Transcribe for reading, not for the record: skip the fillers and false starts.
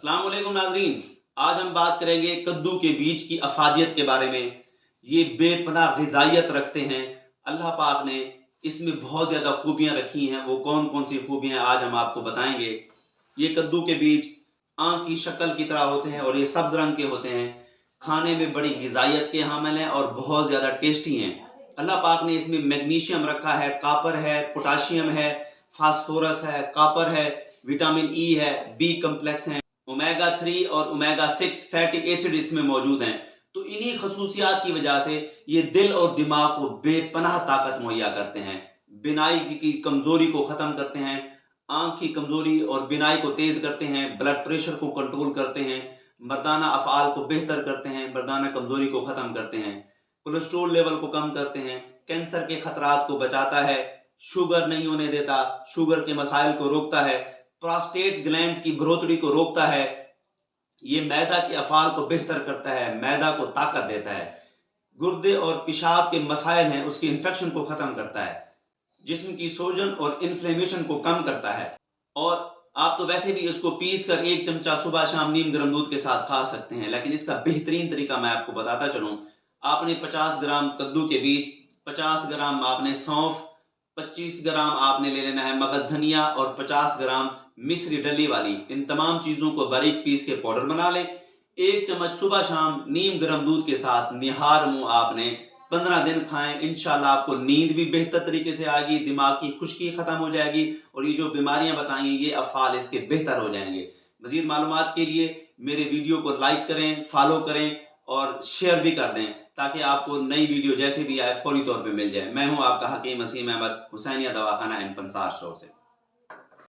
अस्सलाम वालेकुम नाजरीन। आज हम बात करेंगे कद्दू के बीज की अफादियत के बारे में। ये बेपनाह ग़िज़ाइयत रखते हैं। अल्लाह पाक ने इसमें बहुत ज़्यादा खूबियाँ रखी हैं। वो कौन कौन सी खूबियाँ आज हम आपको बताएंगे। ये कद्दू के बीज आँख की शक्ल की तरह होते हैं और ये सब्ज़ रंग के होते हैं। खाने में बड़ी ग़िज़ाइयत के हामिल हैं और बहुत ज़्यादा टेस्टी हैं। अल्लाह पाक ने इसमें मैग्नीशियम रखा है, कापर है, पोटाशियम है, फास्फोरस है, कापर है, विटामिन ई है, बी कम्प्लेक्स है, ओमेगा 3 और ओमेगा 6 फैटी एसिड इसमें मौजूद हैं। तो इन्हीं खसूसियात की वजह से ये दिल और दिमाग को बेपनाह ताकत मुहैया करते हैं। बिनाई की कमजोरी को खत्म करते हैं, आंख की कमजोरी और बिनाई को तेज करते हैं, ब्लड प्रेशर को कंट्रोल करते हैं, मर्दाना अफ़आल को बेहतर करते हैं, मर्दाना कमजोरी को खत्म करते हैं, कोलेस्ट्रोल लेवल को कम करते हैं, कैंसर के खतरात को बचाता है, शुगर नहीं होने देता, शुगर के मसाइल को रोकता है, प्रोस्टेट ग्लैंड्स की बढ़ोतरी को रोकता है, ये मैदा के अफ़ाल को बेहतर करता है, मैदा को ताकत देता है, गुर्दे और पेशाब के मसाइल हैं उसके इन्फेक्शन को खत्म करता है, जिस्म की सोजन और इन्फ्लेमेशन को कम करता है। और आप तो वैसे भी इसको पीस कर 1 चमचा सुबह शाम नीम गर्म दूध के साथ खा सकते हैं, लेकिन इसका बेहतरीन तरीका मैं आपको बताता चलूं। आपने 50 ग्राम कद्दू के बीज, 50 ग्राम आपने सौंफ, 25 ग्राम आपने ले लेना है मगज धनिया और 50 ग्राम मिस्री डली वाली। इन तमाम चीजों को बारीक पीस के पाउडर बना लें। 1 चम्मच सुबह शाम नीम गर्म दूध के साथ निहार मुंह आपने 15 दिन खाएं। इंशाल्लाह आपको नींद भी बेहतर तरीके से आएगी, दिमाग की खुश्की खत्म हो जाएगी और ये जो बीमारियां बताएंगे ये अफ़ाल इसके बेहतर हो जाएंगे। मजीद मालूमात के लिए मेरे वीडियो को लाइक करें, फॉलो करें और शेयर भी कर दें ताकि आपको नई वीडियो जैसे भी आए फौरी तौर पे मिल जाए। मैं हूं आपका हकीम वसीम अहमद, हुसैनिया दवाखाना एंड पंसार स्टोर से।